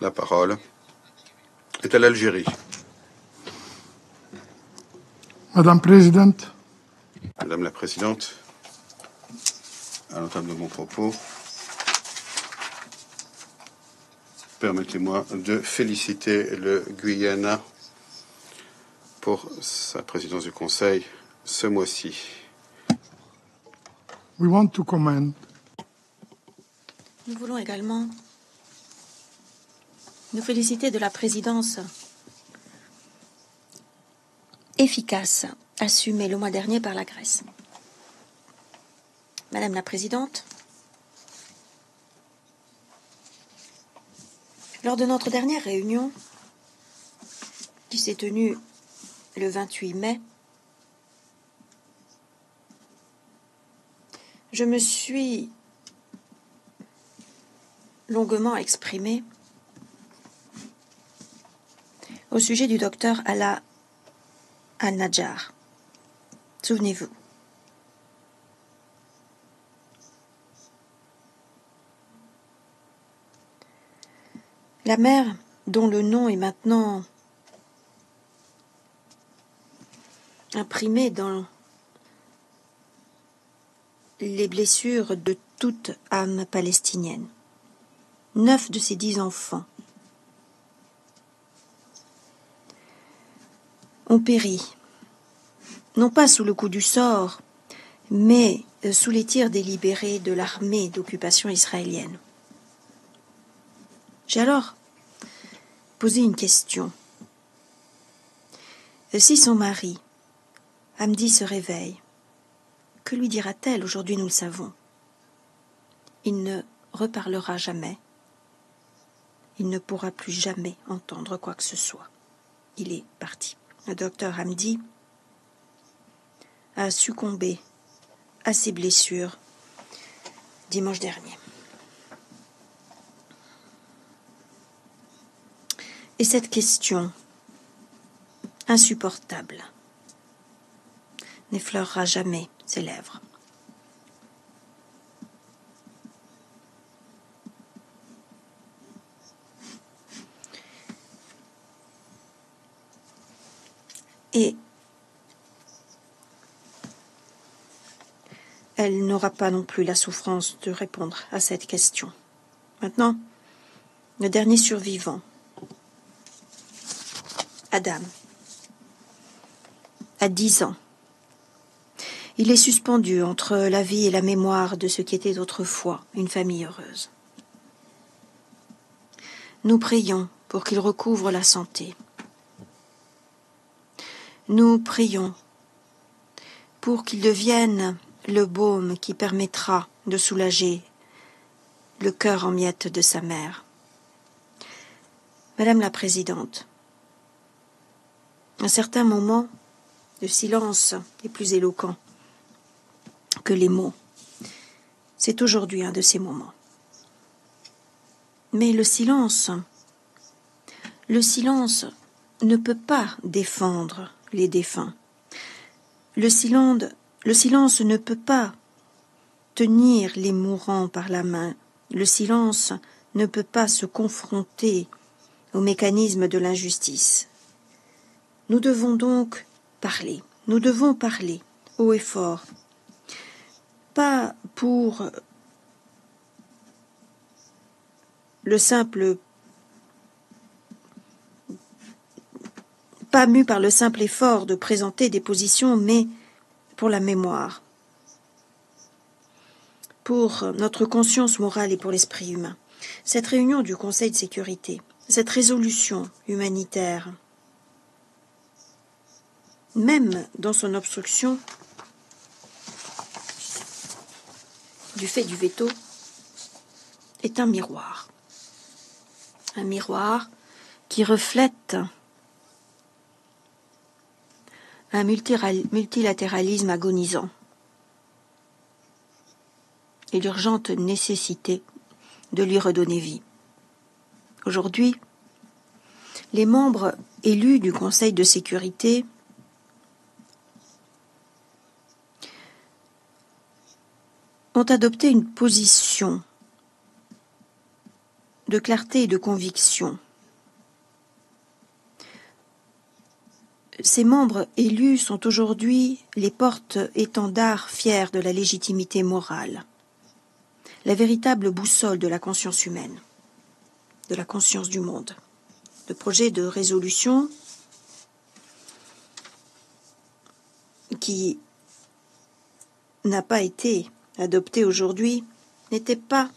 La parole est à l'Algérie. Madame Présidente, Madame la Présidente, à l'entame de mon propos, permettez-moi de féliciter le Guyana pour sa présidence du Conseil ce mois-ci. we want to commend Nous voulons également nous féliciter de la présidence efficace assumée le mois dernier par la Grèce. Madame la Présidente, lors de notre dernière réunion, qui s'est tenue le 28 mai, je me suis longuement exprimée au sujet du docteur Ala Al-Najjar. Souvenez-vous. La mère, dont le nom est maintenant imprimé dans les blessures de toute âme palestinienne. 9 de ses 10 enfants ont péri, non pas sous le coup du sort, mais sous les tirs délibérés de l'armée d'occupation israélienne. J'ai alors posé une question. Si son mari, Hamdi, se réveille, que lui dira-t-elle? Aujourd'hui, nous le savons. Il ne reparlera jamais. Il ne pourra plus jamais entendre quoi que ce soit. Il est parti. Le docteur Hamdi a succombé à ses blessures dimanche dernier. Et cette question insupportable n'effleurera jamais ses lèvres. Et elle n'aura pas non plus la souffrance de répondre à cette question. Maintenant, le dernier survivant, Adam, a 10 ans. Il est suspendu entre la vie et la mémoire de ce qui était autrefois une famille heureuse. Nous prions pour qu'il recouvre la santé. Nous prions pour qu'il devienne le baume qui permettra de soulager le cœur en miettes de sa mère. Madame la Présidente, à certains moments, le silence est plus éloquent que les mots. C'est aujourd'hui un de ces moments. Mais le silence ne peut pas défendre les défunts. Le silence ne peut pas tenir les mourants par la main. Le silence ne peut pas se confronter au mécanisme de l'injustice. Nous devons donc parler. Nous devons parler haut et fort. Pas pour pas mû par le simple effort de présenter des positions, mais pour la mémoire, pour notre conscience morale et pour l'esprit humain. Cette réunion du Conseil de sécurité, cette résolution humanitaire, même dans son obstruction, du fait du veto, est un miroir. Un miroir qui reflète un multilatéralisme agonisant et l'urgente nécessité de lui redonner vie. Aujourd'hui, les membres élus du Conseil de sécurité ont adopté une position de clarté et de conviction. Ces membres élus sont aujourd'hui les porte-étendards fiers de la légitimité morale, la véritable boussole de la conscience humaine, de la conscience du monde. Le projet de résolution qui n'a pas été adopté aujourd'hui n'était pas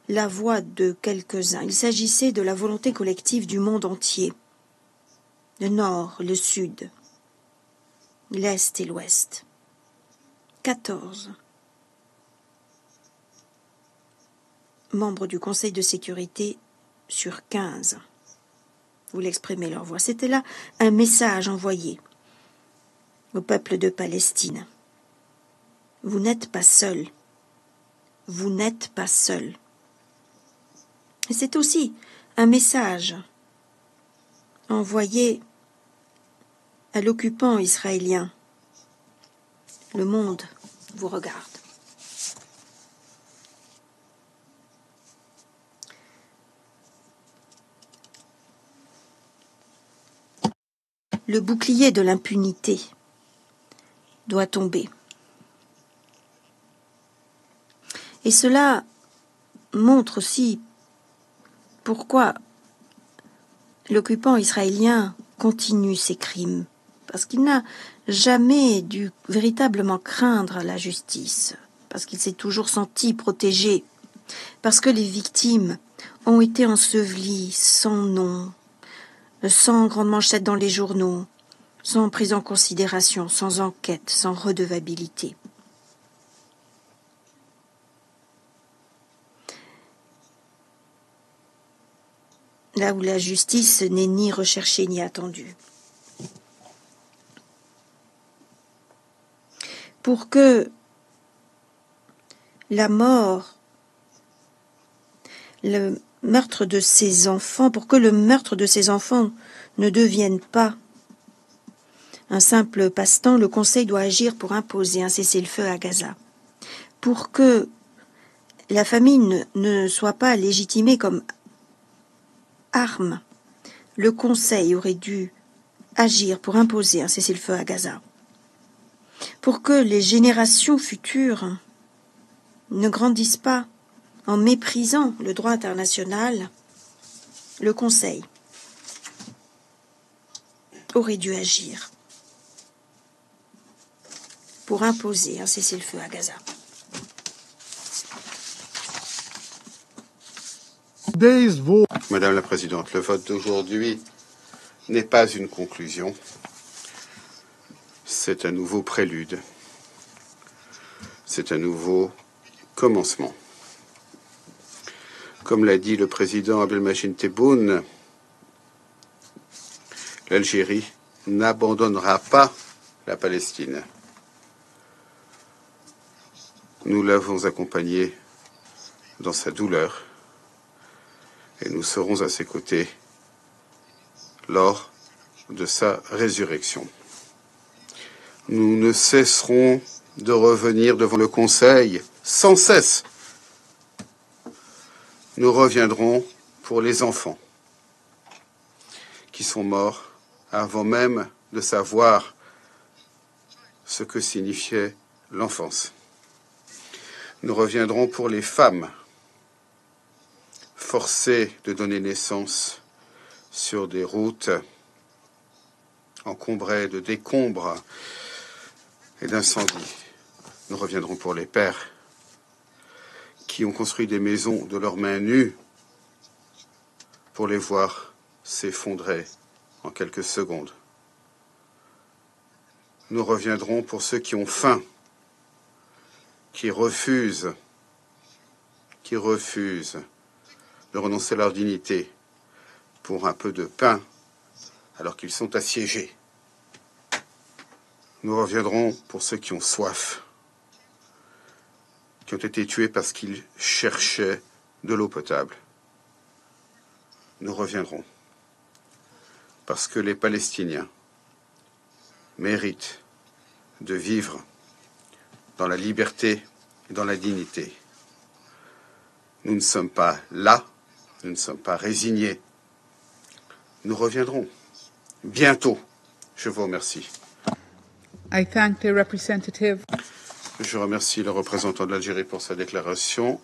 la voix de quelques-uns. Il s'agissait de la volonté collective du monde entier. Le nord, le sud, l'est et l'ouest. 14 membres du Conseil de sécurité sur 15 voulaient exprimer leur voix. C'était là un message envoyé au peuple de Palestine. Vous n'êtes pas seuls. Vous n'êtes pas seuls. Et c'est aussi un message envoyé à l'occupant israélien. Le monde vous regarde. Le bouclier de l'impunité doit tomber. Et cela montre aussi pourquoi l'occupant israélien continue ses crimes, parce qu'il n'a jamais dû véritablement craindre la justice, parce qu'il s'est toujours senti protégé, parce que les victimes ont été ensevelies sans nom, sans grande manchette dans les journaux, sans prise en considération, sans enquête, sans redevabilité. Là où la justice n'est ni recherchée ni attendue. Pour que la mort, le meurtre de ces enfants, pour que le meurtre de ces enfants ne devienne pas un simple passe-temps, le Conseil doit agir pour imposer un cessez-le-feu à Gaza. Pour que la famine ne soit pas légitimée comme arme, le Conseil aurait dû agir pour imposer un cessez-le-feu à Gaza. Pour que les générations futures ne grandissent pas en méprisant le droit international, le Conseil aurait dû agir pour imposer un cessez-le-feu à Gaza. Madame la Présidente, le vote d'aujourd'hui n'est pas une conclusion, c'est un nouveau prélude, c'est un nouveau commencement. Comme l'a dit le président Abdelmadjid Tebboune, l'Algérie n'abandonnera pas la Palestine. Nous l'avons accompagné dans sa douleur et nous serons à ses côtés lors de sa résurrection. Nous ne cesserons de revenir devant le Conseil sans cesse. Nous reviendrons pour les enfants qui sont morts avant même de savoir ce que signifiait l'enfance. Nous reviendrons pour les femmes forcées de donner naissance sur des routes encombrées de décombres et d'incendies. Nous reviendrons pour les pères qui ont construit des maisons de leurs mains nues pour les voir s'effondrer en quelques secondes. Nous reviendrons pour ceux qui ont faim, qui refusent de renoncer à leur dignité pour un peu de pain alors qu'ils sont assiégés. Nous reviendrons pour ceux qui ont soif, qui ont été tués parce qu'ils cherchaient de l'eau potable. Nous reviendrons parce que les Palestiniens méritent de vivre dans la liberté et dans la dignité. Nous ne sommes pas là Nous ne sommes pas résignés. Nous reviendrons bientôt. Je vous remercie. I thank the representative. Je remercie le représentant de l'Algérie pour sa déclaration.